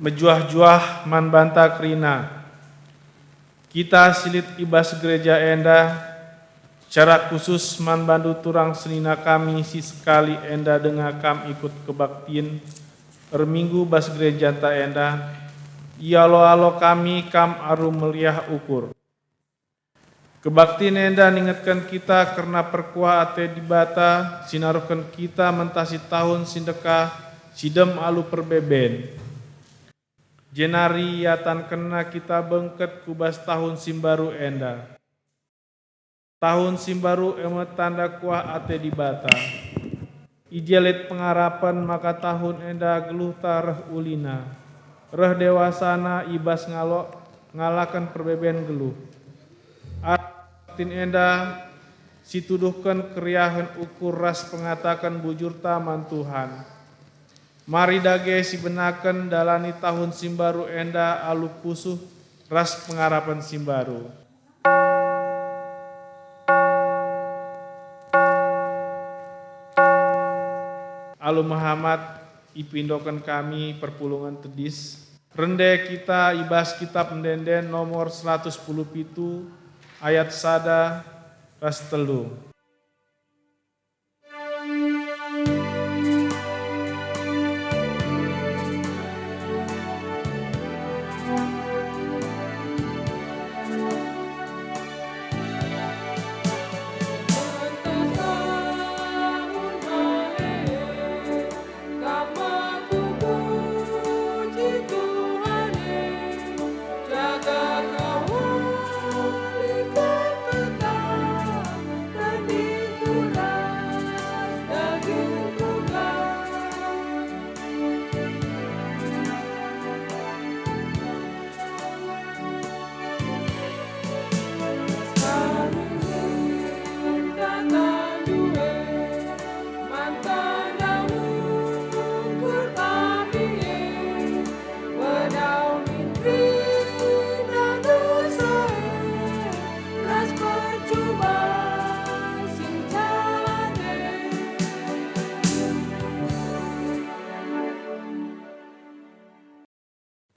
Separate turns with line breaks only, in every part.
mejuah-juah man banta kerina. Kita silit ibas gereja enda, secara khusus man bandu turang senina kami si sekali enda dengar kam ikut kebaktiin minggu bas gereja ta enda, alo kami kam aru meliah ukur. Kebaktiin enda ningatkan kita karena perkuah ate dibata, sinaruhkan kita mentasi tahun sindeka, sidem alu perbeben. Jenari yatan kena kita bengket kubas tahun simbaru enda. Tahun simbaru emet tanda kuah ate dibata. Ijelit pengarapan maka tahun enda geluh tareh ulina. Reh dewasana ibas ngalakan perbeben geluh. Artin enda situduhkan keriahan ukur ras pengatakan bujur taman Tuhan. Mari dage si benaken dalani tahun simbaru enda alu pusuh ras pengarapan simbaru. Alu Muhammad ipindokan kami perpulungan tedis. Rende kita ibas kitab mendenden nomor 117 ayat sada ras telu.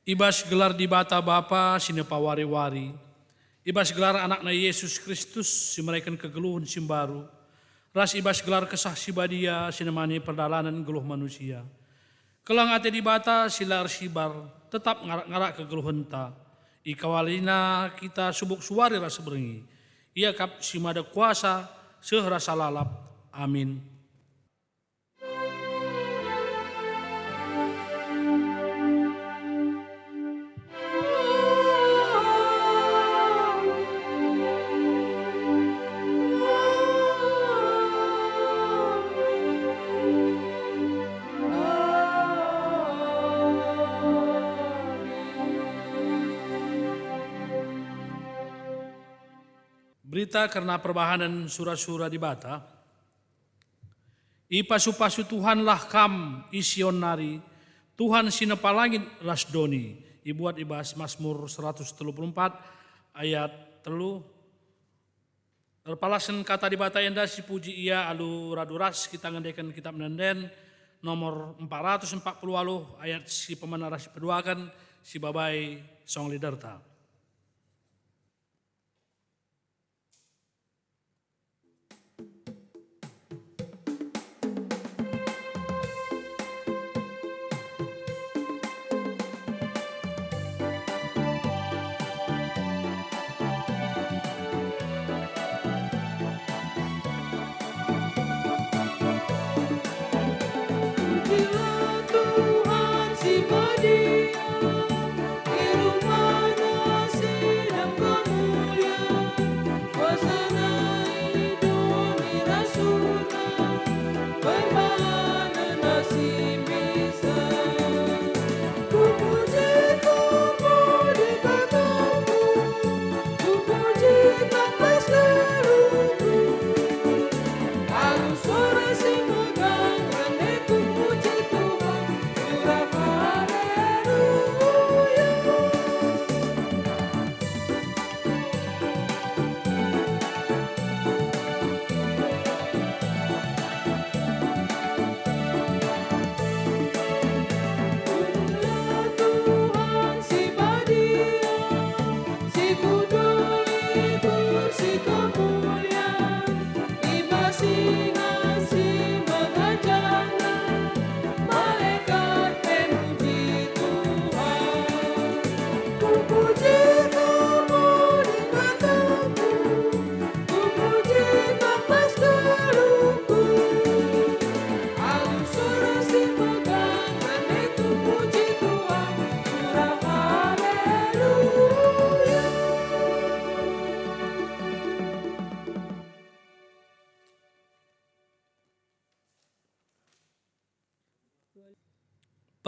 Ibas gelar di bata Bapa sine pawari-wari. Ibas gelar anakna Yesus Kristus si mereka kegeluhan simbaru. Ras ibas gelar kesah sibadia sine mani perdalanan geluh manusia. Kelang ate di bata silar sibar tetap ngarak kegeluhan ta. Ikawalina kita subuk suari rasa berengi. Ia kap simada kuasa sehrasa lalap. Amin. Berita karena perbahanan surah-surah di bata. Ipasu-pasu Tuhanlah kam ision nari, Tuhan sinepalangit rasdoni. Ibuat ibas Mazmur 134 ayat 3. Terpalasan kata di bata enda si puji ia alu raduras kita ngendekan kitab nenden nomor 440 alu ayat si pemenara si peduakan si babai song liderta.
Tuhan si pedia, di rumahnya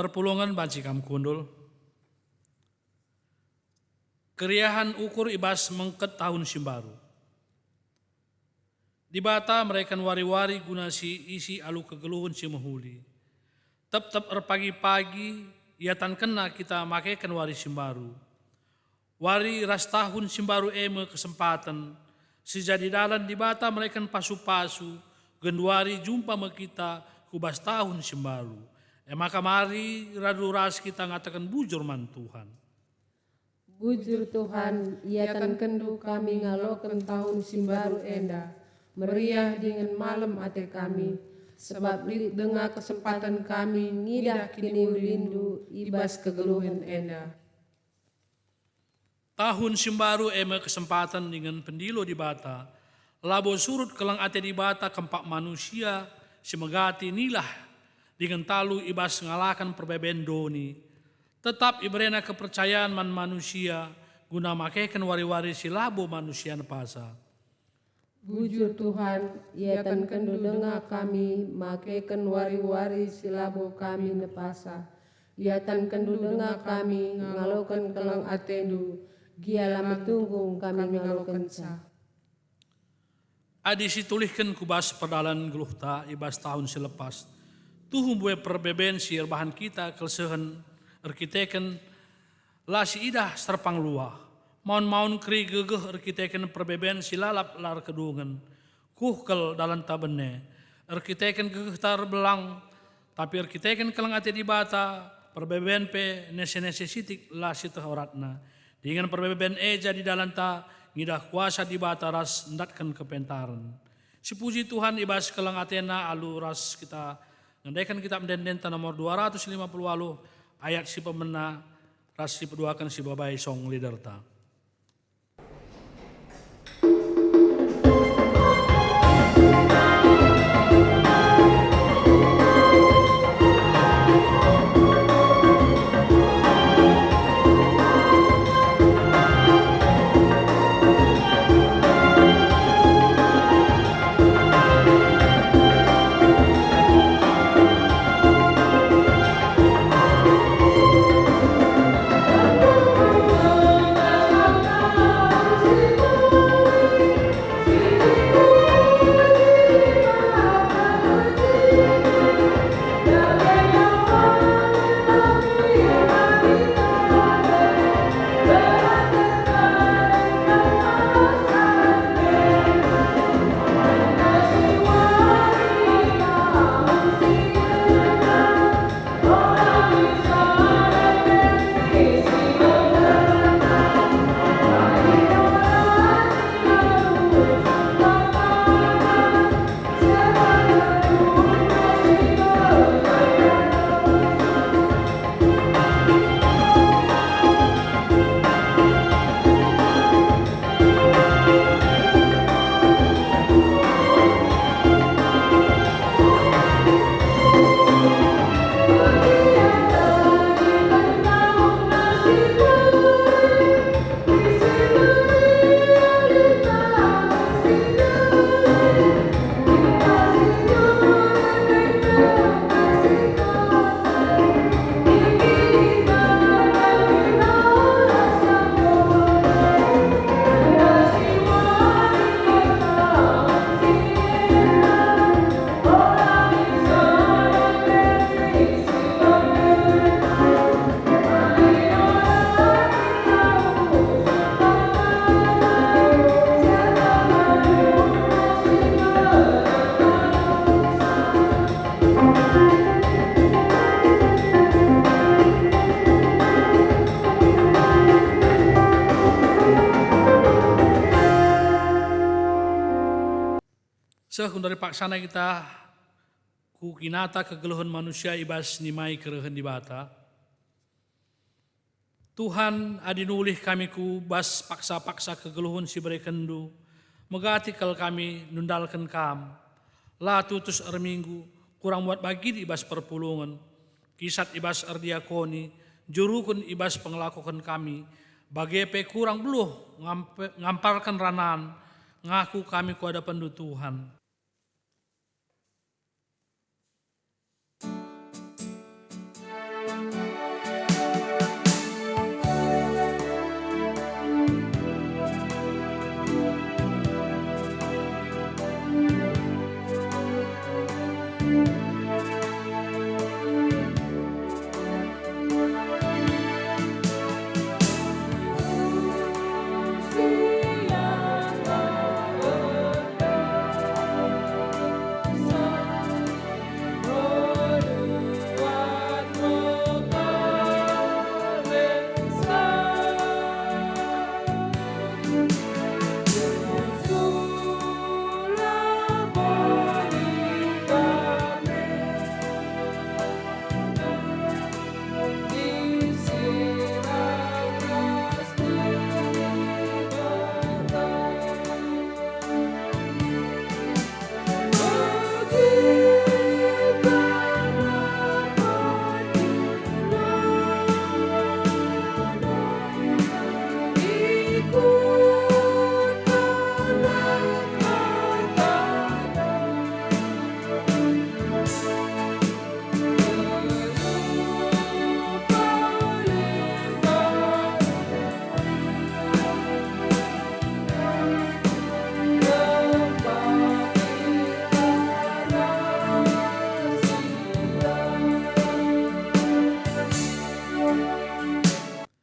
perpulungan banci kam kundul. Keriahan ukur ibas mengket tahun simbaru. Di bata mereka wari-wari guna si isi alu kegeluhun si mahuli. Tep-tep pagi-pagi ia tan kena kita makaikan wari simbaru. Wari ras tahun simbaru eme kesempatan. Sejadi dalan di bata mereka pasu-pasu. Genduari jumpa me kita kubas tahun simbaru. Maka mari radu ras kita ngatakan bujur man Tuhan.
Bujur Tuhan, ia tan kendu kami ngalokan tahun simbaru enda. Meriah dengan malam ate kami. Sebab dengar kesempatan kami ngidah kini rindu ibas kegeluhan enda.
Tahun simbaru eme kesempatan dengan pendilo di bata. Labo surut kelang ate di bata kempak manusia semegati nilah dengan talu ibas ngalakan perbeben doni. Tetap ibrena kepercayaan man manusia guna makaikan wari-wari si labo manusia nepasa.
Bujur Tuhan, ia tan kendu dengar kami makaikan wari-wari silabo kami nepasa. Ia tan kendu dengar kami ngalokan kelang atendu. Gialah metunggung kami ngalokan sa.
Adi situlihkan kubas perdalan geluhta ibas tahun selepas. Tuhum bue perbeben si bahan kita kelsehan arkiteken lasi idah serpang luah. Maun-maun kri gegeh arkiteken perbeben si lalap lar kedungan. Kuhkel dalam tabene. Arkiteken gegeh tar belang. Tapi arkiteken kelang ate di bata. Perbeben pe nese-nese sitik lasi tehoratna. Dengan perbeben eja di dalam ta. Ngidah kuasa di bata ras ndatkan kepentaran. Si puji Tuhan ibas kelang atena alu ras kita. Ngandaikan kitab Dendenta nomor 250 alu. Ayat si pemena ras si peduakan si babai song liderta. Sehun dari paksana kita ku kinata kegeluhan manusia ibas nimai kerehen di bata. Tuhan adinulih kami ku bas paksa-paksa kegeluhan si berekendu. Megati kal kami nundalkan kam. La tutus erminggu kurang buat bagi di ibas perpulungan. Kisat ibas erdiakoni jurukun ibas pengelakukan kami. Bagepe kurang beluh ngamparkan ranan. Ngaku kami ku ada pendu Tuhan.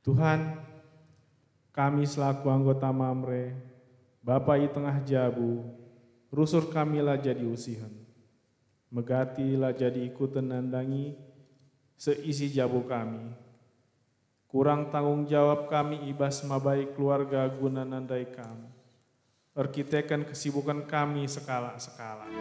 Tuhan, kami selaku anggota Mamre, Bapa i tengah jabu, rusur kami lah jadi usihan. Megati lah jadi ikutan nandangi seisi jabu kami. Kurang tanggung jawab kami ibas mabai keluarga guna nandai kami. Erkitekan kesibukan kami sekala-sekala.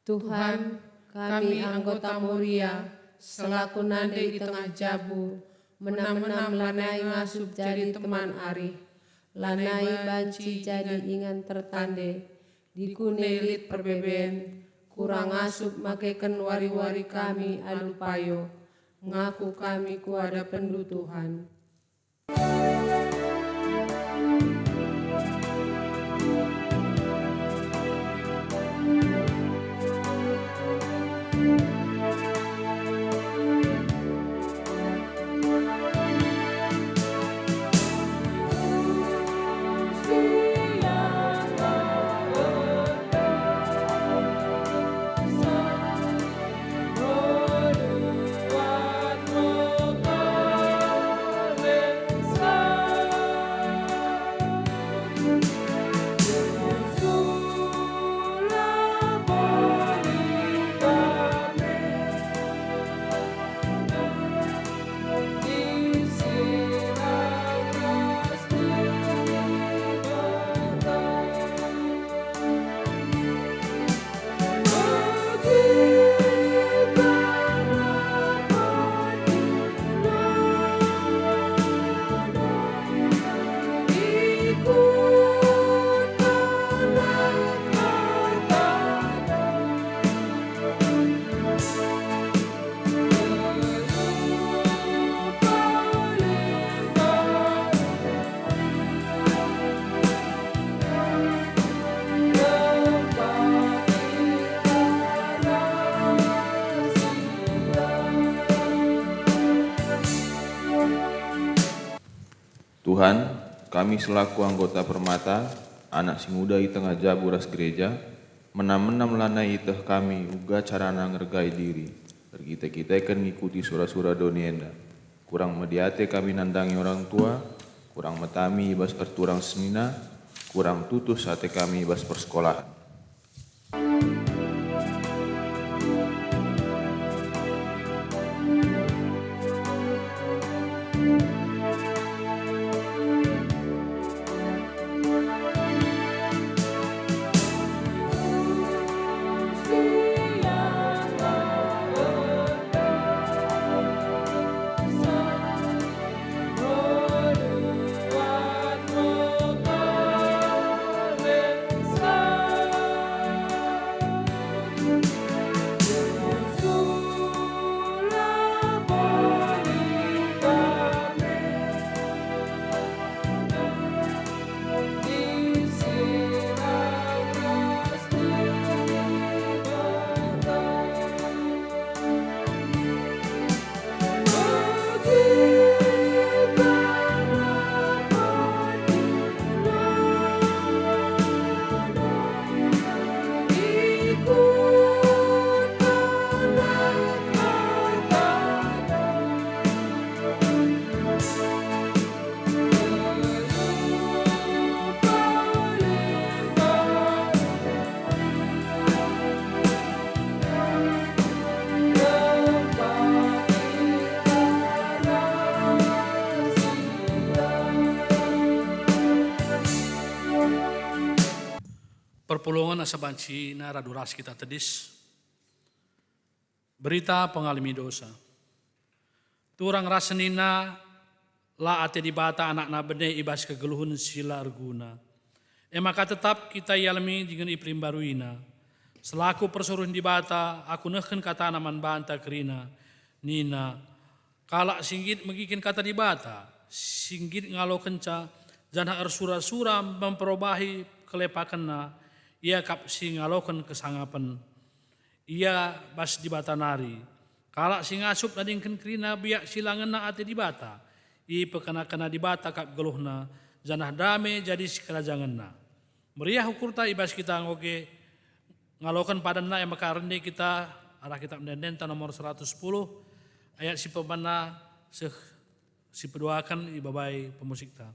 Tuhan, kami anggota Moria, selaku nandai di tengah jabu, menam-menam lanai ngasup jadi teman ari, lanai banci jadi ingan tertande, dikunelit perbeben, kurang asup makaikan wari-wari kami alupayo, ngaku kami kuada pendu Tuhan.
Tuhan, kami selaku anggota Permata, anak si muda i tengah jabu ras gereja, menam-menam lanai iteh kami uga carana ngergai diri. Berkita-kita kan ngikuti sura-sura donienda. Kurang mediate kami nandangi orang tua, kurang metami ibas erturang semina, kurang tutus sate kami ibas persekolahan.
Perpulungan asa banci na raduras kita tedis. Berita pengalami dosa. Turang rasenina la ate dibata anak na bene ibas kegeluhun sila arguna. Maka tetap kita yalmi dengan iprim baruina. Selaku persuruhan dibata aku neken kata naman banta kerina. Nina kalak singgit megikin kata dibata. Singgit ngalo kenca jana ersura-sura memperobahi kelepakanna. Ia kap sing ngalokan kesangapan. Ia bas dibata nari. Kalak sing asup nadingken kerina biak silangan na ate dibata. I pekana-kana dibata kap geluhna. Janah dame jadi sekerajangan na. Meriah ukurta ibas kita ngoge ngalokan padan na yang maka rende kita arah kitab Mendenta nomor 110 ayat si pemana si pedoakan ibabai pemusik ta.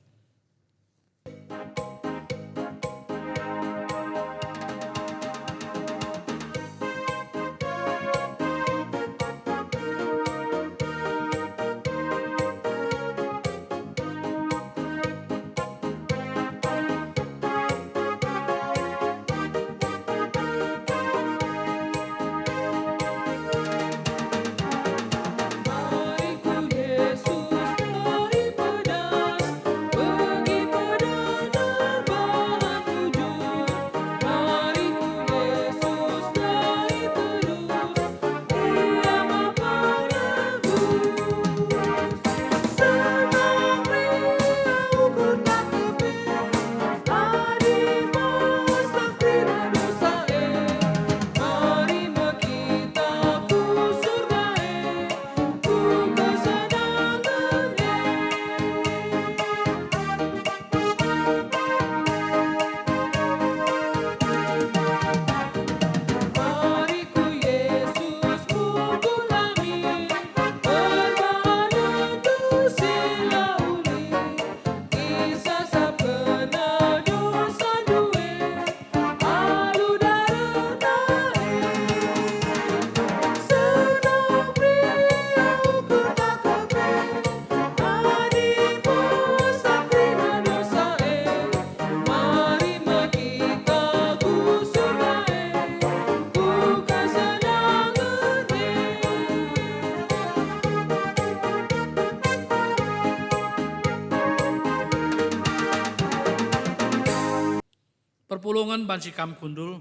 Perpulungan banci kam kundul.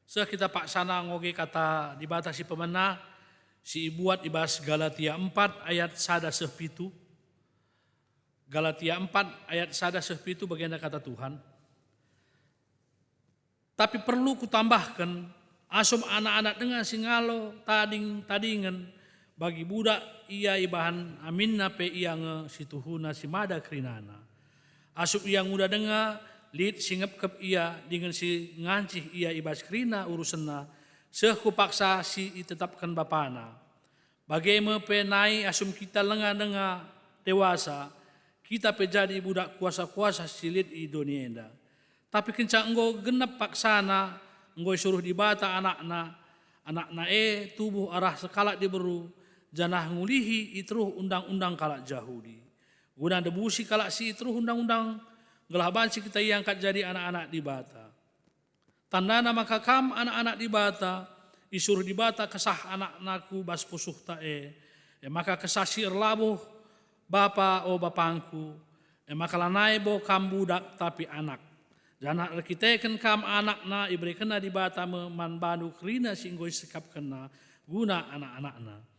Kita paksana ngoge kata dibatasi pemena. Si ibuat ibas Galatia 4 ayat 1-7. Galatia 4 ayat 1-7 bagian kata Tuhan. Tapi perlu kutambahkan asum anak-anak dengan singalo tadingan bagi budak ia ibahan aminna pe ia nge situhuna si mada krinana. Asum ia nguda denga lid singep kep ia dengan si ngancih ia ibas krina urusenna sehu paksa si itetapkan bapana. Bagaimana pe nai asum kita lenga dewasa kita pe jadi budak kuasa-kuasa silit i dunia enda. Tapi kencang enggo genep paksana enggo suruh dibata anakna tubuh arah sekalak diberu janah ngulihi itruh undang-undang kalak Yahudi. Guna debusi kalak si itruh undang-undang gelah banci kita yang angkat jadi anak-anak dibata. Tandana maka kam anak-anak dibata isuruh dibata kesah anak-anakku bas pusuh tae. Maka kesah si erlabuh bapa o bapangku. Maka lanai bo kam budak tapi anak. Jana rekiteken kam anakna iberi kena dibata manbanu krina singgoi sekap kena guna anak-anakna.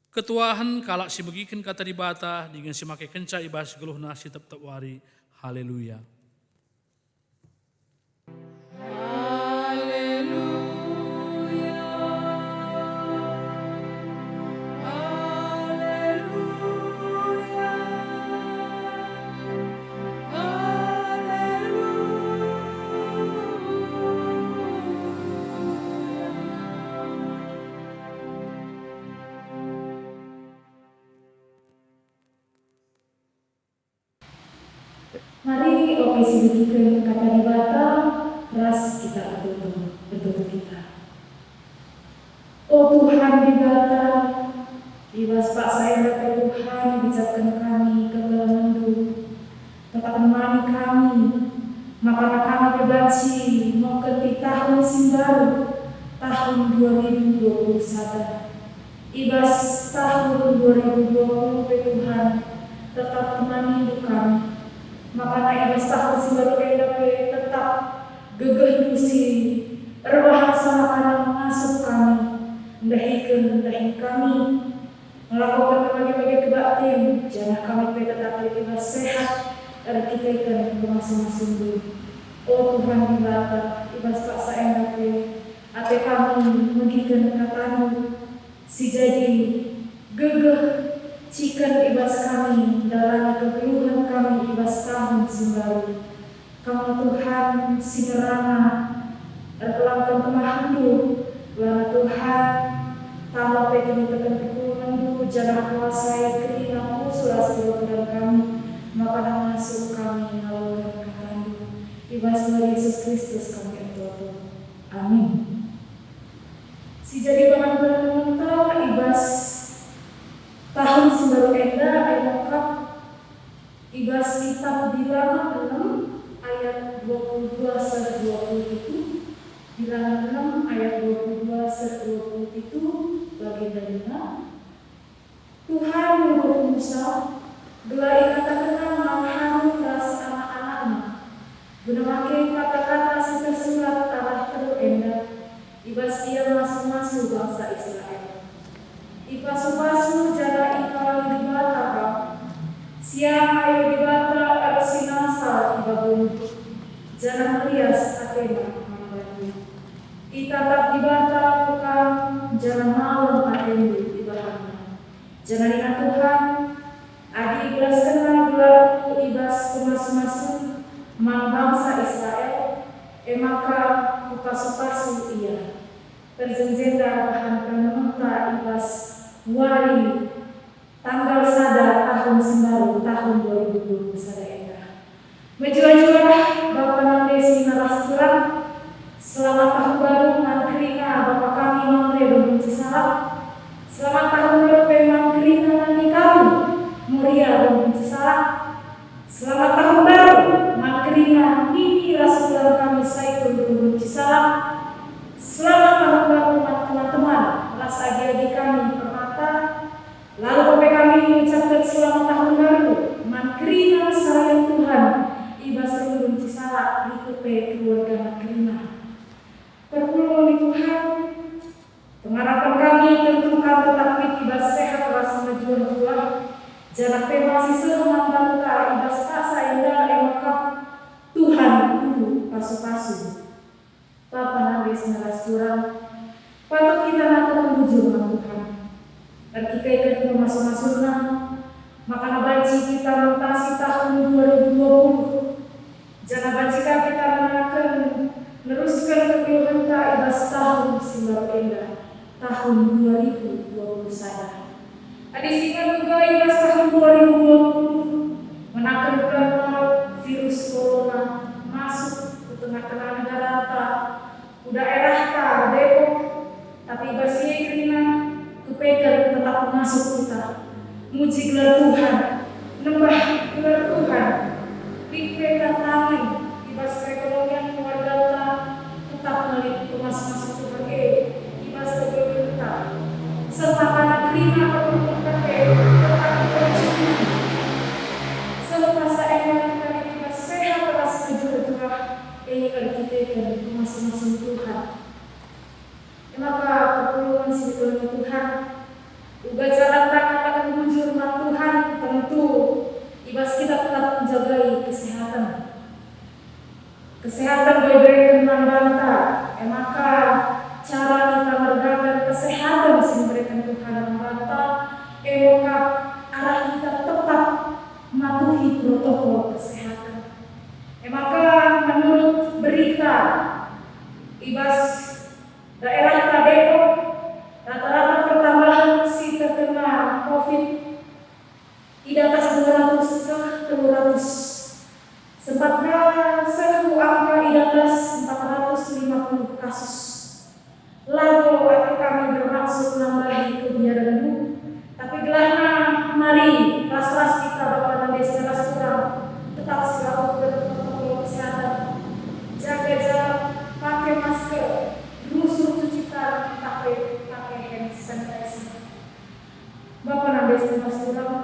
Ketuahan kalak si begiken kata dibata dengan si make kenca ibas geluhna si tep-tep wari. Haleluya.
Mari okesi begikeun kata dibata ras kita bertutur kita. Oh Tuhan dibata, ibas pak saya Tuhan bijakkan kami ke dalam mendung, tetap menemani kami, maka Ibas tahun 2020 Tuhan tetap temani hidup kami. Makanya ibas tahun simbaru enda tetap gegeh dusi berbahasa makanan mengasuh kami, mendahi kami melakukan berbagai-bagai kebaktian. Jangan kami tetap ibas sehat dan kita ikan masing-masing dulu. Oh Tuhan dibata ibas paksa enda ate kami mengikan katamu si jadi gegeh cikan ibas kami dalam kegeluhan kami ibas tahun simbaru. Kamu Tuhan sinerana erkelangkan kemahandu lana Tuhan tambah pegang tekan kegeluhandu jangan kuasai kerinamu suras keluarga kami maka masuk kami ngalakan katandu ibas Tuhan Yesus Kristus kami itu. Amin. Si jadi bahan mentah ibas tahun simbaru enda lengkap ibas kitab Bilangan 6 ayat 22 sampai 20 itu. Bilangan 6 ayat 22 sampai 20 itu bagian dari Tuhan menyuruh Musa gelai kata-kata mengharu ras anak-anaknya guna pakai kata-kata sisa surat arah teru enda ibas ia masuk-masuk bangsa Israel. Ipasu-pasu jala ikal dibata kau. Siang ayo dibata ersinasa ibabun. Jangan melias atena mambani. Itatap dibata bukan jangan malam atendi ibahana. Jangan ina Tuhan adi belas kena gelarku ibas kemas-masu man bangsa Israel. Maka ipasu-pasu ia. Terjenjenda bahan penuntah ibas wari tanggal sada tahun sembaru tahun 2020 sadaya. Menjual-jual Bapak Nandesi Narasuran selamat tahun baru Mangkrina Bapak kami Mamre Benci Salam. Selamat tahun baru Mangkrina Nani kami Muria Benci Salam. Selamat tahun baru Mangkrina Nini Rasulan kami Saikun Benci Salam. Selamat tahun baru teman-teman kelas adik-adik kami permata. Lalu Bapak kami mengucapkan selamat tahun baru Mankrina sayang Tuhan ibas Rundun Cisala likupe keluarga Mankrina. Perpuluhan Tuhan pengharapan kami tentukan tetap ibas sehat rasa menjual-jual jarak masih selamat bangka ibas asa indah emokap Tuhan dulu pasu-pasu. Papa nangis naras kurang, patut kita natakan bujur Tuhan. Dan kita ikut masuk-masuknya, maka nabanci kita mentasi tahun 2020. Jangan bancika kita menakan, neruskan kekeluhan tak ibas tahun simbaru indah, tahun 2020 saja. Adisikan juga ibas tahun 2020, menakan bulan Maret virus corona masuk ke tengah-tengah negara daerah Depok, tapi bersih kerina kepegang tetap masuk kita. Muji gelar Tuhan, nembah gelar Tuhan, dipegang tangan, ibas perekonomian keluarga tetap melalui masuk Tuhan ibas keluarga serta anak kerina perempuan tetap bersyukur. Selepas saya kita ibas sehat atas kejujuran kita ikan masing-masing Tuhan. Maka perpuluhan sebetulnya Tuhan uga cara akan bujur Tuhan tentu ibas kita tetap menjaga kesehatan baik-baik dengan banta. Maka cara kita meragakan kesehatan memberikan Tuhan banta. Maka arah kita tetap mematuhi protokol kesehatan. Maka menurut berita ibas daerah Depok rata-rata pertambahan si terkena COVID di atas 200 sempatnya sehu angka di atas 450 kasus. Lalu kami bermaksud nambahi kebiaran dulu, tapi gelana mari ras-ras kita Bapak dan Desa Rasuran tetap selalu berprotokol kesehatan, jaga jarak, pakai masker, musuh cuci tangan, pakai hand sanitizer. setengah suram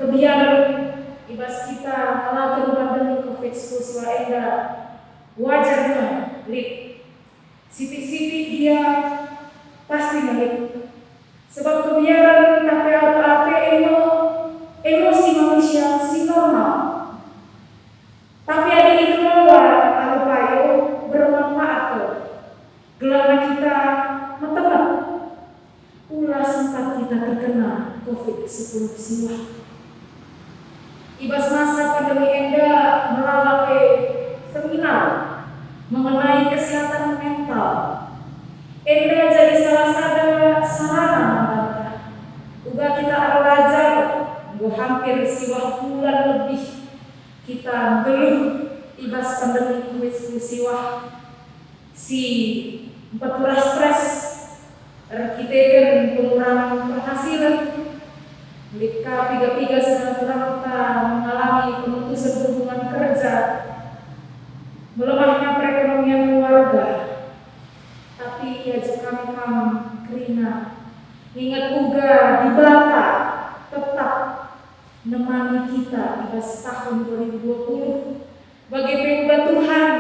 kebiar ibas kita ngalakeun pandemi COVID-19 enda wajarnya lip sitik-sitik dia pasti ngelik sebab kebiaran tapi ate emosi manusia si normal tapi ada itu kalau payo bermanfaat gelana kita metemat ulah sempat kita terkena COVID-19 siwa. Ibas masa pandemi enda melalui seminar mengenai kesehatan mental. Enda jadi salah satu sarana membantah. Uga kita belajar, hampir siwa bulan lebih kita geluh ibas pandemi COVID-19 siwa. Si betul stres kita kan pengurangan penghasilan mereka piga-piga semata mengalami pemutusan hubungan kerja melemahnya perekonomian keluarga tapi ya kami kerina ingat uga di Bata tetap nemani kita ibas tahun 2020 bagi pengubah Tuhan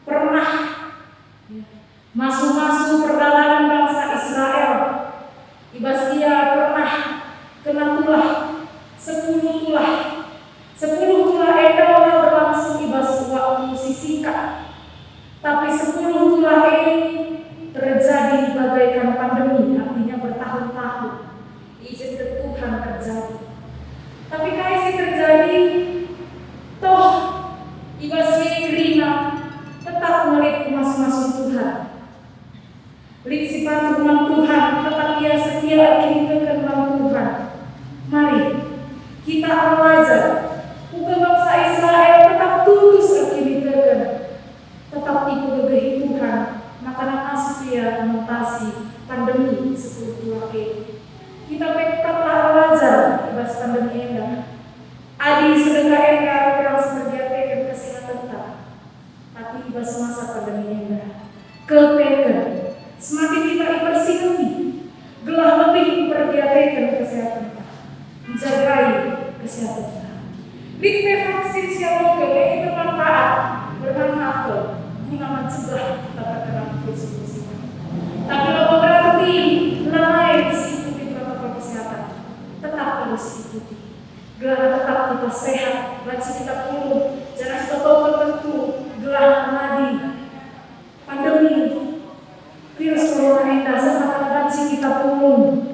pernah masuk perjalanan bangsa Israel ibas dia pernah kena tulah 10 tulah enda berlangsung ibas waktu sisika tapi 10 tulah ini terjadi bagaikan pandemi artinya bertahun-tahun izin ke Tuhan terjadi tapi kaisi terjadi toh ibas Rina tetap melihat masing-masing Tuhan Lik sifat rumah Tuhan, tetap ia setia kita ke rumah Tuhan. Mari kita belajar. Uga bangsa Israel tetap tulus kita tetap ikut gegehi Tuhan. Makanan asia mentasi pandemi 10 ini. Kita tetaplah belajar ibas pandemi endah. Adi sedekah endah kurang seperti kesehatan tak. Tapi ibas masa pandemi endah. Kepeken. Semakin kita bersihati, gelah lebih memperhatikan kesehatan kita, menjagai kesehatan kita. Likme vaksin siapa itu bermanfaat guna mencegah kita terkena COVID-19. Tapi kalau berarti lalai ikuti protokol kesehatan, tetap harus ikuti. Gelah tetap kita sehat, baca kita puluh, jangan sesuatu tertentu, gelah nadi, pandemi. Virus corona ini semata banci kita pulung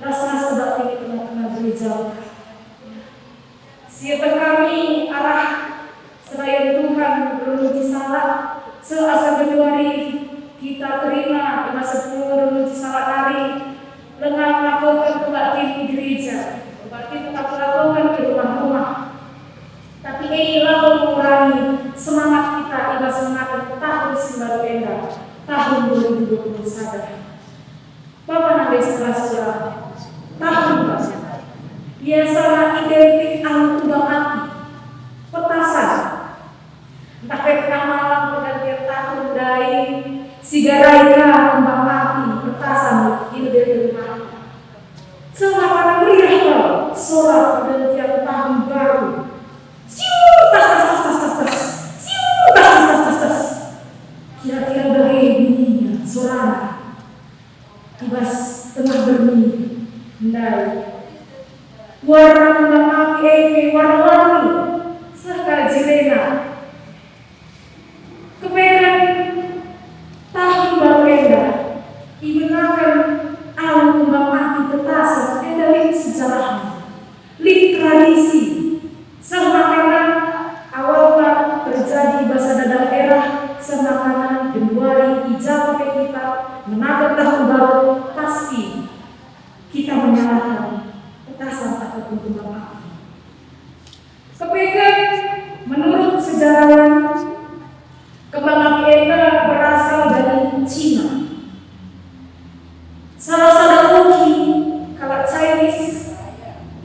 rasa-rasa tidak tinggi tengah-tengah gereja. Siapa kami arah selain Tuhan belum disalah seasa Januari kita terima masa 10 belum disalah hari dengan melakukan kebaktian di gereja berarti tetap melakukan di rumah-rumah tapi lalu mengurangi semangat kita ibadah semangat tahun baru endah tahun 2021. Bapak nanti setelah tahun biasalah identik alam kembang api, petasan. Entah tengah malam pergantian tahun dari sigaraika kembang api, petasan ini dari rumah. Semakin meriah kau, sorak pergantian tahun baru. Siu tas. Siu tas. Kira-kira bagaimana bunyinya, suara ibas tengah berbunyi, mendai warna kembang api warna-warni, serta jilena. Kepekan tahun baru endah, digunakan alam kembang api petasan endalik sejarah, lik tradisi, semakanan awalnya terjadi bahasa dadang era semakanan Januari ijab kita menakan tahun baru pasti kita menyalakan petasan ataupun kembang api. Kepekan menurut sejarawan kembang api itu berasal dari Cina. Salah satu uki kalau Chinese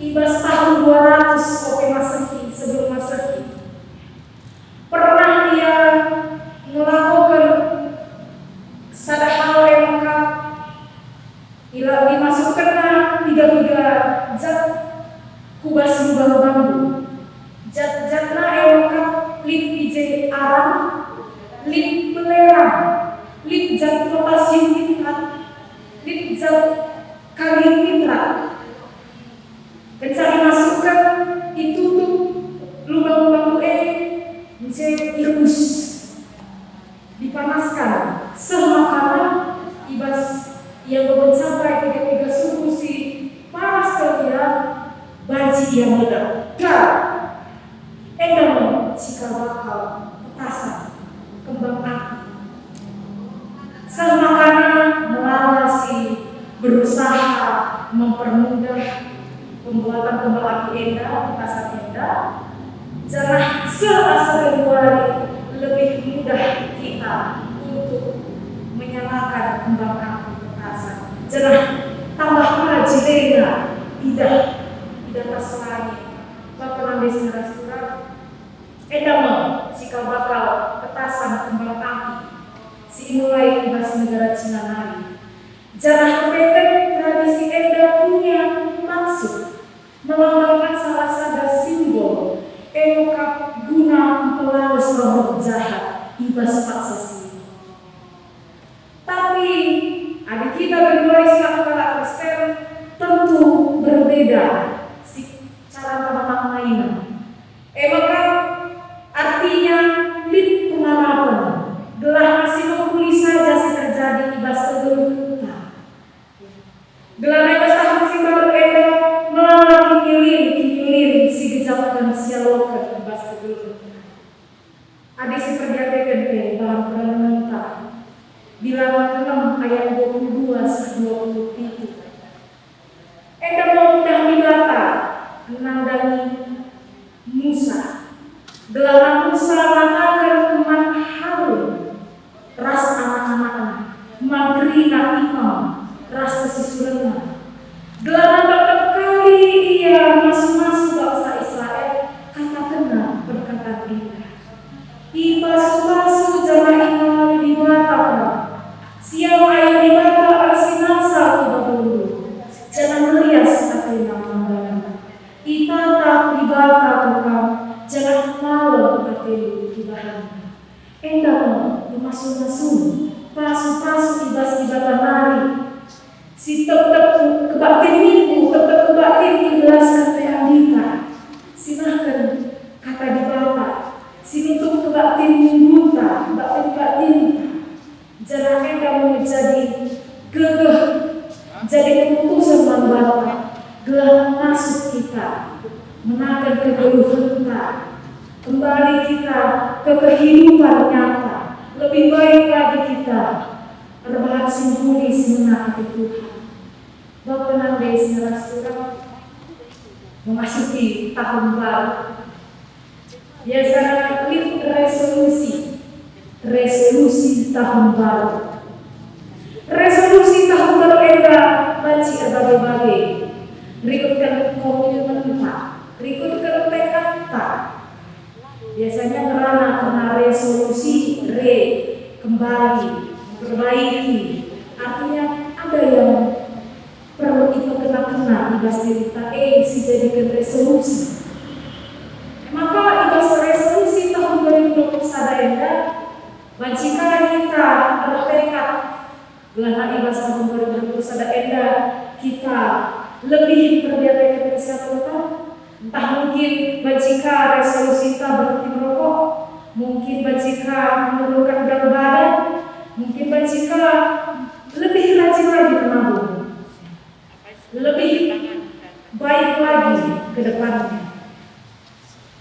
ibas tahun 200 Masehi sebelum Masehi pernah dia melakukan sadar hal yang dimasukkan tiga kubas lubang bambu, jat-jatna ewakap lip ije arang, lip belerang, lip jat potasium nitrat, lip zat kalium nitrat. Kencang dimasukkan, ditutup lubang bambu menjadi direbus, dipanaskan semakana ibas yang mencapai 33 suhu si panas kalian banci yang meledak. Endang cikal bakal petasan kembang api. Sang makanan melawasi berusaha mempermudah pembuatan kembang api Enda, petasan Enda. Jangan seasa Februari lebih mudah kita untuk menyalakan kembang api petasan. Jangan tambah haji Enda, tidak terselangi. Bapak Nabi Saudara, Enda cikal bakal petasan kembang api si mulai ibas negara Cina nari. Jangan kepeken tradisi Enda punya maksud melambangkan salah satu simbol ewakap guna melawan roh jahat ibas paksa sih. Tapi adik kita berdua Islam kala Kristen tentu berbeda si cara memaknainya. Ewakap artinya lip pengharapan, gelah masih menghuli saja si terjadi ibas kegelutan. Gelah ibas tahun si baru Enda melalui kinyilir si gejapkan sialokan ibas kegelutan. Adik si perjalanan ke bahan perananta bilangan 6 ayat 22-20 itu. Enda mau mudah dibata menandangi Musa. Gelar Musa mengatakan man harum ras anak-anaknya, man kerina imam ras kesisurannya. Gelar tetap kali ia masuk-masuk bangsa Israel kata kena berkata indah. Ipasu-pasu jangan ingat dibatakan. Siang air dibata arsinasa kubabulu. Jangan melias akhirnya mandana. Itatap dibata tukang. Jangan malam hati kibahannya. Endah memasuk-masuk, pasu-pasu ibas-ibatan nari. Si tetap kebatin minggu, tetap kebatin ibelas kata andita. Silahkan kata dibata. Si nutup kebatin mingguta, kebatin. Jangan endah menjadi gegeh, jadi keputusan membata. Gelah masuk kita. Menakan kegeluhan kita, kembali kita ke kehidupan nyata. Lebih baik lagi kita berbahan simbolis menanti Tuhan. Bapak Nabi Saudara memasuki tahun baru. Biasanya resolusi tahun baru. Resolusi tahun baru Enda baca berbagai-bagai. Berikutkan komitmen Pak. Berikutkan tekad tak. Biasanya karena resolusi kembali perbaiki. Artinya ada yang perlu itu kena ibas cerita si jadikan resolusi. Maka ibas resolusi tahun 2021 Enda jika kita bertekad belanja ibas tahun 2021 Enda kita lebih berbiaya kesehatan. Entah mungkin bajika resolusi kita berhenti merokok, mungkin bajika menurunkan berat badan, mungkin bajika lebih rajin lagi menabung, lebih baik lagi ke depannya.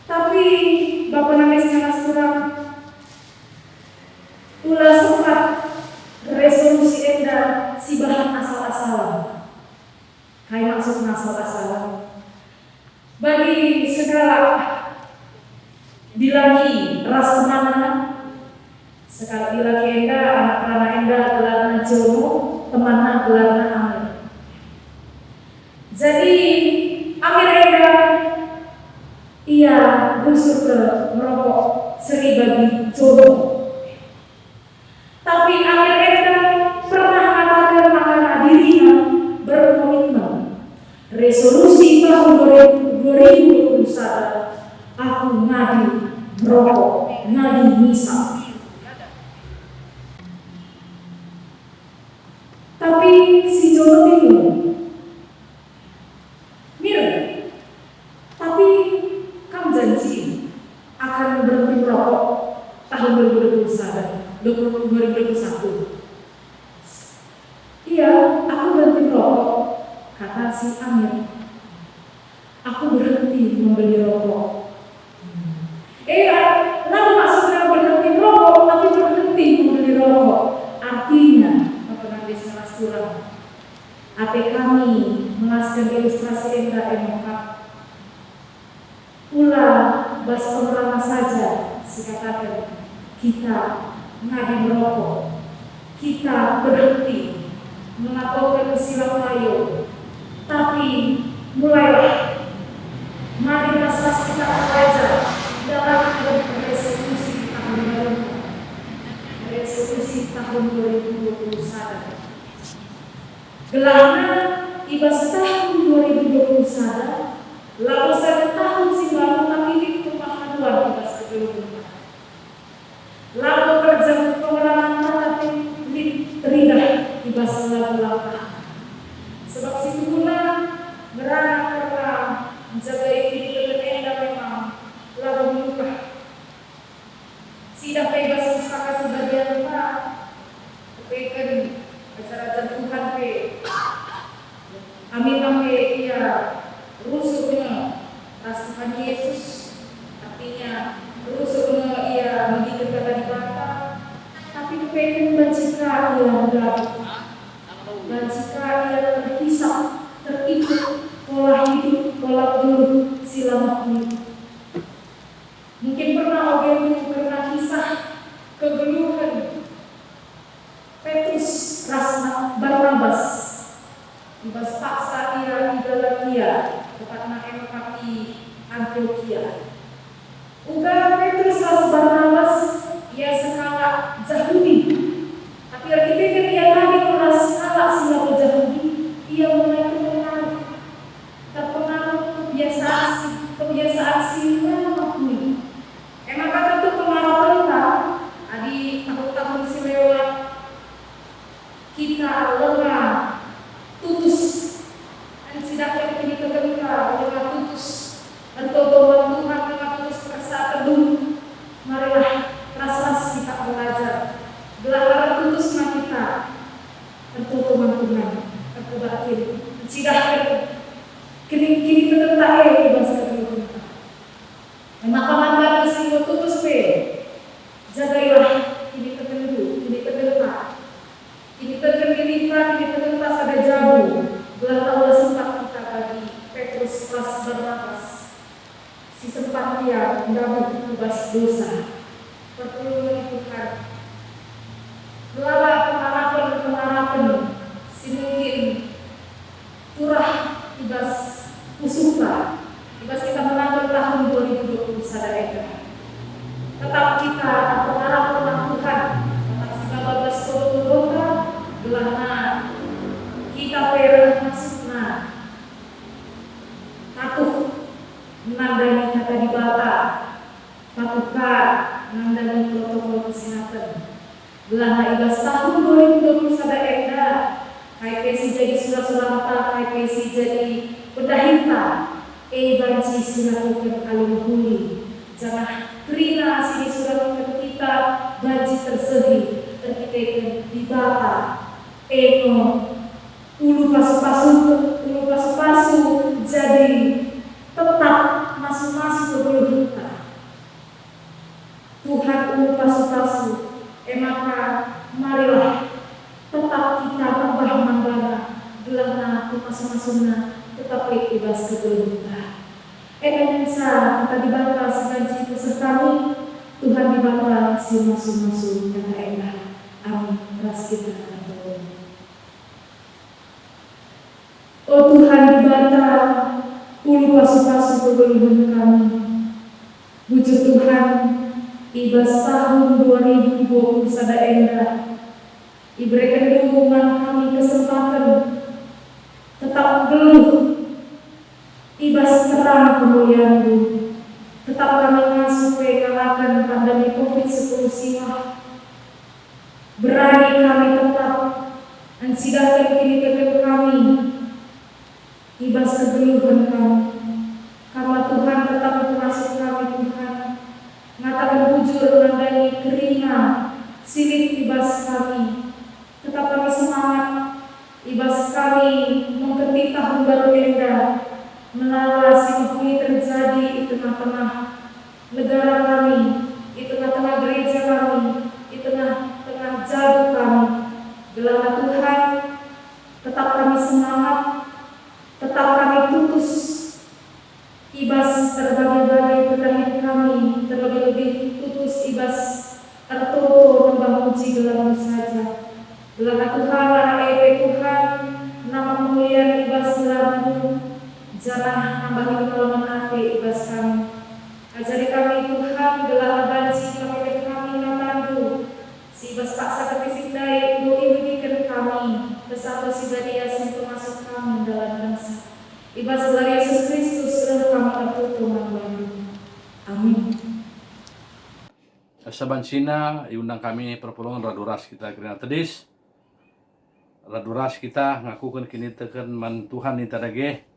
Tapi Bapak Nabi Saudara, ulah sempat resolusi Enda si bahan asal-asalan, kayak maksud asal-asalan. Bagi segala dilaki ras temanna, sekali dilaki Enda, anak-anak Enda gelarna Jono, temanna gelarna Amir. Jadi Amir Enda ia busur ke merokok seri bagi Jono. Tapi Amir Enda pernah mengatakan makana dirinya berkomitmen resolusi tahun 2021 aku ngadi merokok, ngadi misa. Tapi si Jono bingung. Mir, tapi kamu janji akan berhenti merokok tahun 2021. Iya, aku berhenti merokok, kata si Amir. Aku berhenti membeli rokok. Lalu maksudnya berhenti merokok, tapi berhenti membeli rokok. Artinya, apa namanya salah surah. Ate kami mengaskan ilustrasi enda emokap. Ulah bas pemerana saja, si katakan kita ngadi merokok, kita berhenti melakukan silang layu, tapi mulailah mari pasas kita belajar dalam resolusi tahun baru, resolusi tahun 2021. Gelana ibas tahun 2021, lalu satu tahun si baru kami di pemahaman ibas kedua. Lalu kerja pengenalan tapi teridah ibas lalu langkah. Sebab si guna berana karena menjaga hidup dengan enda memang lalu meluka. Sidah bebas pustaka sebagian pak, kepekan acara Tuhan pe. Amin amin ia rusuknya ras Tuhan Yesus, artinya rusuknya ia begitu kata di bata, tapi kepekan bajika ia mudah, bajika ia terpisah, terikut pola hidup, pola dulu sila ini. Mungkin pernah ogeru karena kisah kegeluhan Petrus Rasna Barnabas ibas paksa ia di Galatia tepatnya Epafati Antioquia. Uga Petrus Ras Barnabas ia skala Yahudi, tapi ketika ia tadi kelas skala sila Yahudi, ia mulai terpengaruh kebiasaan sila makmur. Emang kata tuh pengaruh tentang adi tahun-tahun si lewat kita lengah tutus dan sidaknya kini kegentar lengah tutus atau Tuhan lengah tutus persa teduh. Marilah ras-ras kita belajar gelar tutus kita atau Tuhan atau batin sidaknya kini kegentar bahasa kedua. Maka mandar si tutus pe jagailah ini tertentu, ini tertentu, ini tertentu, ini tertentu ada jabu. Belah tahu sempat kita bagi Petrus Ras Barnabas. Si sempat dia mendapat tugas dosa. Pertolongan Tuhan. Melalui pengharapan si mungkin turah ibas usuka. Ibas kita menangkan tahun 2020 sadar. Tetap kita pengharapan Tuhan. Tetap segala bersekolah gelana kita perlu masukna. Patuh menandani kata di bata. Patuhkah menandani protokol kesehatan. Gelana ibas tahun 2020 sadar enda. KPC jadi surat-surata, KPC jadi pendahinta. Banci silakukan alun huli. Jangan kerina sini surat kita banci tersegi terkitakan di bata. Ulu pasu-pasu jadi tetap masuk-masuk ke bulu kita. Tuhan ulu pasu-pasu. Maka marilah tetap kita tambah mandana gelana masuk-masukna tetap ibas ke bulu kita. Enensa kita dibata segaji pesertami Tuhan dibata si masuk-masuk kata endah. Amin. Ras kita berdoa. Oh Tuhan dibata ulu pasu-pasu kegeluhan kami. Wujud Tuhan ibas tahun 2020 sada endah. Diberikan dukungan kami kesempatan tetap geluh ibas terang kemuliaan-Mu. Tetap kami ngasuh pengalahkan pandemi COVID-19 siwa. Berani kami tetap ansidahkan kini tekan kami, ibas kegeluhan kami. Karena Tuhan tetap mengasihi kami Tuhan. Ngatakan bujur menandai kerina, silit ibas kami. Tetap kami semangat, ibas kami mengketik tahun baru enda. Menala simpuhi terjadi di tengah-tengah negara kami, di tengah-tengah gereja kami, di tengah-tengah jago kami. Gelana Tuhan, tetap kami semangat, tetap kami tutus ibas terbagai-bagai pendahit kami, terlebih-lebih tutus ibas tertutup nembah puji gelana saja. Gelana Tuhan, lara Tuhan, nama kemuliaan ibas gelana janah nambahi pertolongan hati ibas kami. Ajari kami Tuhan, gelana banci kami ngatandu. Si ibas paksa ketisik dai, ibu-ibudikan kami. Kesatu si badia yang termasuk kami dalam bangsa. Ibas gelar Yesus Kristus, sudah kami tertutup mengulangi. Amin.
Sabansina, iundang kami perpulungan raduras kita kena tedis. Raduras kita ngakukan kini teken man Tuhan ni tadage.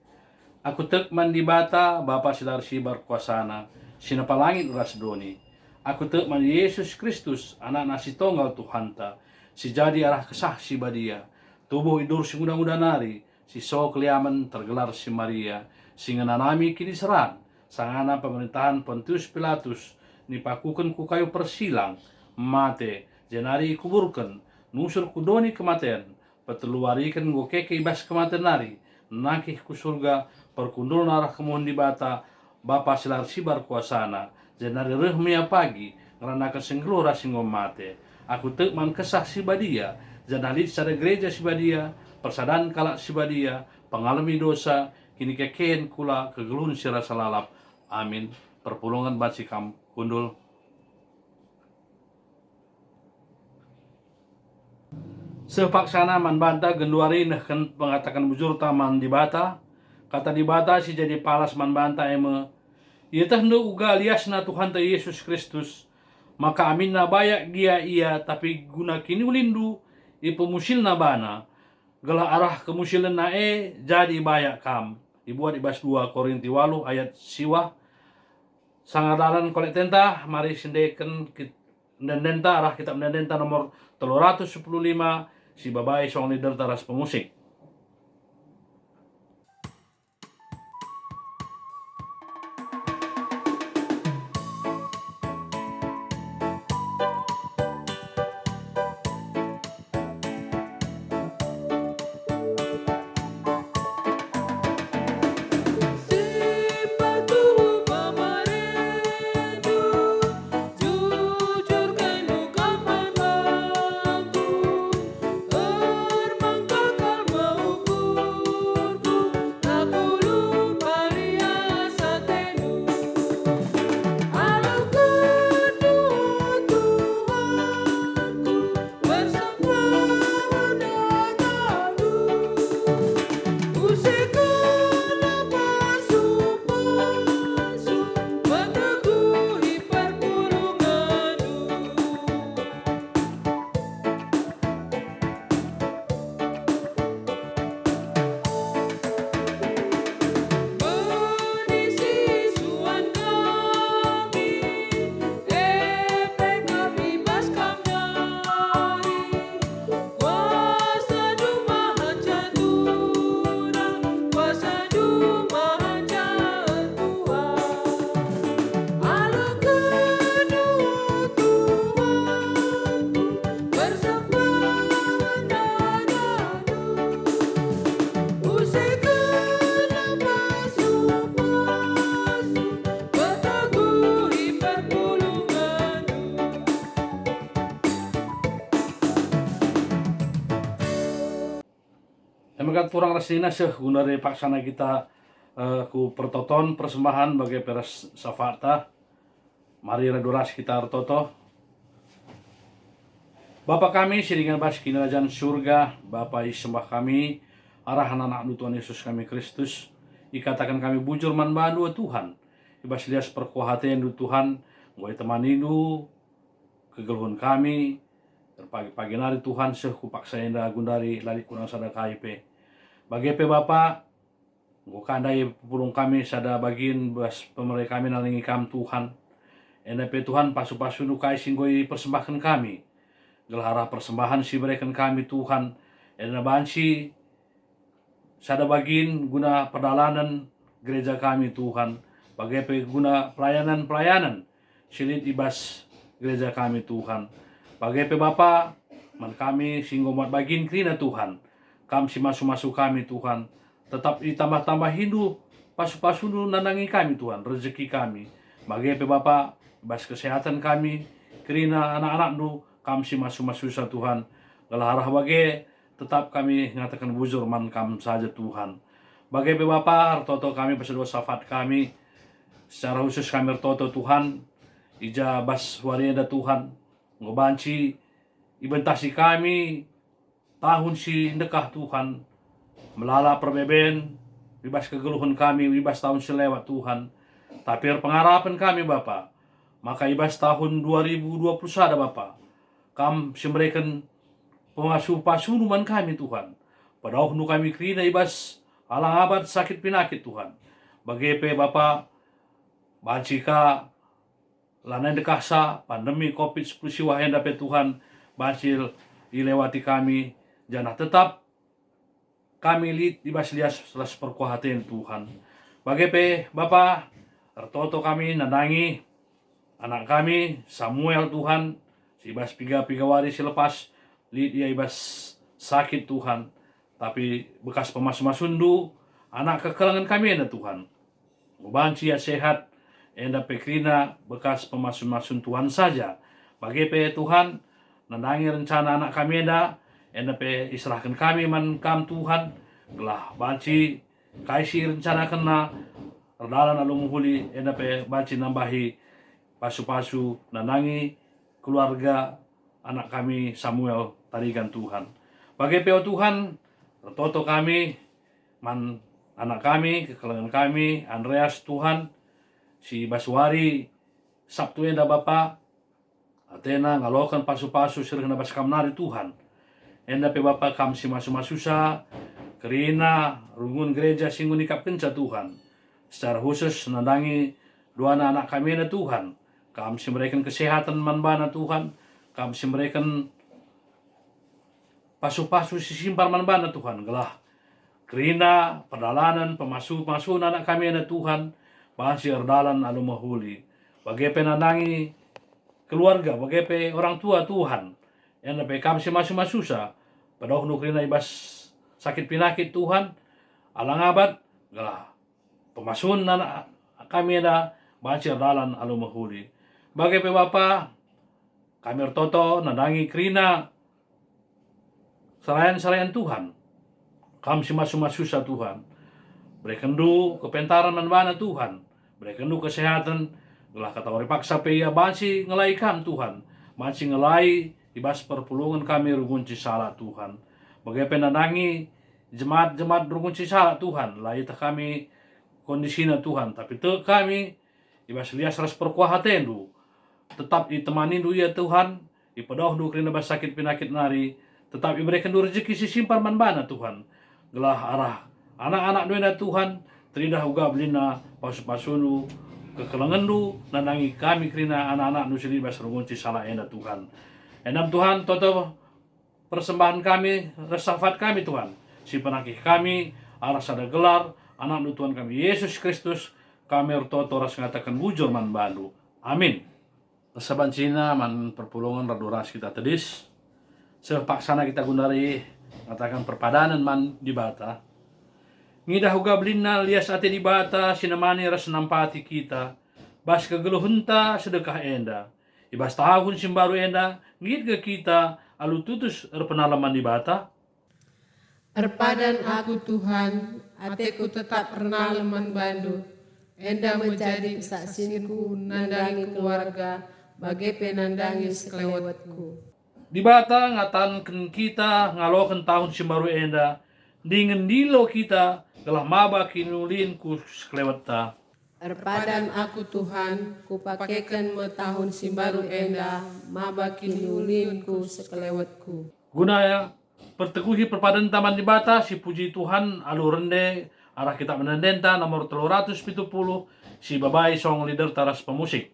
Aku tek mandi bata Bapa silar sibar kuasana sinapalangit uras doni. Aku tek mandi Yesus Kristus anak nasi tonggal Tuhanta. Si jadi arah kesah si badia. Tubuh idur si muda-muda nari. Si so keliaman tergelar si Maria. Singa nanami kini seran. Sangana pemerintahan Pontius Pilatus. Nipakukan ku kayu persilang. Mate. Jenari kuburkan. Nusur kudoni kematian. Peteluarikan gokeke ibas kematian nari. Nakih ku surga. Perkundul narah kemuhun di bata Bapa silar sibar kuasana jenari rehmia pagi ngeranakan senggelora singgom mate aku tekman kesah si badia jenari secara gereja si badia persadaan kalak si badia pengalami dosa kini kekehen kula kegelun sira salalap amin perpulungan batsikam kundul sepaksana man banta genduari nehken mengatakan bujur taman di bata kata di bata si jadi palas man banta eme. Ia tah hendo uga alias na Tuhan ta Yesus Kristus. Maka amin na bayak dia ia tapi guna kini ulindu ipemusil na bana. Gala arah kemusilan na jadi bayak kam. Dibuat ibas 2 Korinti 8 ayat siwa. Sangadaran kolek tenta mari sendeken ndendenta arah kitab ndendenta nomor 315 si babai song leader taras pemusik. Emegat turang rasina seh gunare paksana kita ku pertoton persembahan bagi peres safata. Mari raduras kita artoto. Bapa kami siringan bas kinarajan surga, Bapa sembah kami, arahan anak Tuhan Yesus kami Kristus. Ikatakan kami bujur man bandu Tuhan. ibas lias perkuhatan du Tuhan, gue temani du kegeluhan kami, pagi nari Tuhan sehu paksa enda gundari lali kurang sada KIP. Bagi Bapa, gue kandai pulung kami sada bagin bas pemerintah kami nalingi kam Tuhan. Enda pe Tuhan pasu-pasu nu kai singgoi persembahkan kami. Gelahara persembahan si berikan kami Tuhan. Enda bansi sada bagin guna perdalanan gereja kami Tuhan. Bagi pe guna pelayanan silit ibas gereja kami Tuhan. Bagi pe Bapa, man kami singgo mat bagin krina Tuhan. Kam si masu-masu kami Tuhan. Tetap ditambah-tambah hindu pasu-pasu nu nanangi kami Tuhan, rezeki kami. Bagi pe Bapa, bas kesehatan kami, krina anak-anak nu kam si masu-masu sa Tuhan. Galahara bagi tetap kami ngatakan bujur man kam saja Tuhan. Bagi pe Bapa, hartoto kami bersedua safat kami. Secara khusus kami hartoto Tuhan, ija bas warienda Tuhan, ngobanci ibentasi kami tahun si dekah Tuhan, melala perbeben, bebas kegeluhan kami, bebas tahun selewat Tuhan. Tapi pengharapan kami Bapa, maka ibas tahun 2021 Bapa, kam memberikan pasunuman kami Tuhan. Padahal nu kami krina ibas alang abad sakit pinakit Tuhan. Bagi pe Bapa, bacika lanai dekasa pandemi COVID-19 siwa enda pe Tuhan basil dilewati kami jana tetap kami ibas lias las perkuhatan Tuhan. Bagi pe Bapa, ertoto kami nandangi anak kami Samuel Tuhan, si ibas piga wari selepas dia ibas sakit Tuhan, tapi bekas pemas-masundu anak kekelangan kami enda Tuhan. Ubanci ya sehat, enda pekrina bekas pemasun-masun Tuhan saja. Bagi pe Tuhan, nandangi rencana anak kami enda pe iserahkan kami man kam Tuhan, gelah banci kaisi rencana kena erdalan alung huli enda pe banci nambahi pasu-pasu nandangi keluarga anak kami Samuel tarigan Tuhan. Bagi pe Tuhan, toto kami man anak kami, kekelangan kami, Andreas Tuhan, si Baswari, Sabtu enda Bapa, Atena ngalokan pasu-pasu sirih na baskamnari Tuhan. Enda pe Bapa kam si masu-masusa, kerina rungun gereja singgun ikap kenca Tuhan. Secara khusus nandangi dua anak kami na Tuhan. Kam si memberikan kesehatan manbana Tuhan. Kam si memberikan pasu-pasu si simpar manbana Tuhan. Gelah kerina perdalanan pemasu anak kami na Tuhan. Bahasi erdalan alu mahuli. Bagi penandangi keluarga, bagi pe orang tua Tuhan. Yang pe kami si masu-masusa. Padahal nukrina ibas sakit pinakit Tuhan. Alang abad, galah pemasun anak kami na bahasi erdalan alu mahuli. Bagi pe Bapa, kami ertoto nandangi krina selayan Tuhan. Kami si masu-masusa Tuhan. Berikan du kepentaran manbana Tuhan. Berikan du kesehatan. Gelah kata wari paksa pe ya bansi ngelai kam Tuhan. Bansi ngelai ibas perpulungan kami rugunci salah Tuhan. Bagaimana nandangi jemaat rugunci salah Tuhan. Lai tak kami kondisinya Tuhan. Tapi te kami ibas lias ras perkuahatan du. Tetap ditemani du ya Tuhan. Ipadoh du kerina bas sakit pinakit nari. Tetap diberikan du rezeki si simpar manbana Tuhan. Gelah arah anak-anak duena Tuhan. Teridah uga belina pasu-pasunu. Kekelangan du nandangi kami kerina anak-anak nu sili bas rugunci salah enda Tuhan. Enam Tuhan toto persembahan kami, resafat kami Tuhan. Si penakih kami, arah sada gelar, anak nu Tuhan kami Yesus Kristus. Kami ertoto ras ngatakan bujur man balu. Amin. Saban Cina man perpulungan raduras kita tedis. Sepaksana kita gundari ngatakan perpadanan man di bata. Ngidah uga belina lias ate di bata sinamani ras nampati kita. Bas kegeluhunta sedekah enda. Ibas tahun simbaru enda ngid ke kita alu tutus penalaman di bata.
Erpadan aku Tuhan, ateku tetap pernalaman bandu. Enda menjadi kesaksinku nandangi keluarga, bagai penandangi sekelewatku.
Di bata ngatanken kita ngaloken tahun simbaru enda. Dengan dilo kita telah maba kinulin ku sekelewat ta.
Erpadan aku Tuhan, kupakaikan me tahun simbaru enda, mabakini ulinku sekelewatku.
Guna ya perteguhi perpadan taman di bata, si puji Tuhan alu rende arah kita menendenta nomor 370 si babai song leader taras pemusik.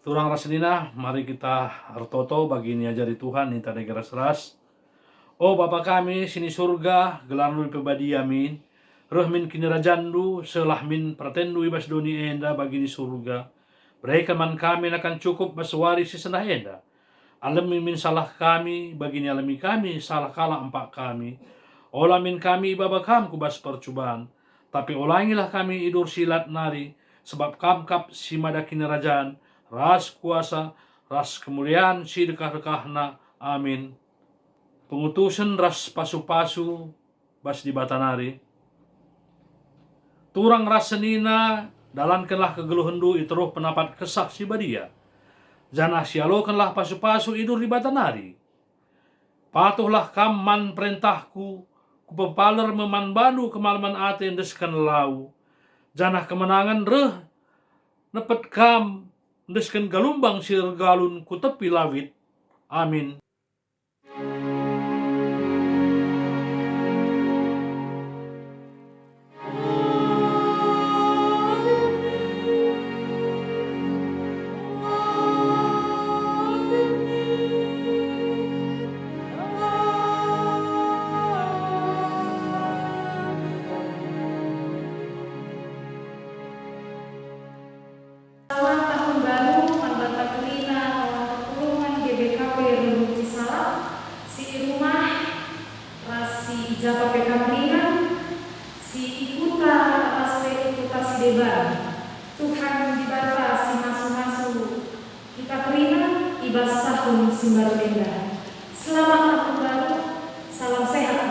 Turang rasenina, mari kita artoto bagi ini ajari Tuhan, ninta negara seras. Oh Bapa kami, sini surga, gelarnu pribadi amin. Rohmin kini rajandu, selah min pratendu ibas doni enda bagi ni surga. Berikan man kami akan cukup baswari sesenah enda. Alami min salah kami, bagi ni alami kami, salah kala empak kami. Olamin kami Bapa kam kubas percubaan. Tapi ulangilah kami idur silat nari, sebab kamkap si madakin rajaan. Ras kuasa, ras kemuliaan, si dekah-dekahna, amin. Pengutusan ras pasu-pasu, bas di batanari. Turang ras senina, dalankanlah kegeluhendu iteruh penapat kesah si badia. Janah sialokanlah pasu-pasu idur di batanari. Patuhlah kamman perintahku, kupepaler meman banu kemalaman ate endeskan lau. Janah kemenangan reh, nepet kam, ndesken galumbang sir galun ku tepi lawit. Amin.
Selamat tahun baru, Anggota Kelina, Perpulungan GBKP Rebuci Salam, si rumah, si Ijapa PK Meringan, si Ikuta atas Ikuta si Deban. Tuhan dibata si masu-masu, kita Kelina, ibas tahun simbaru enda. Selamat tahun baru, salam sehat.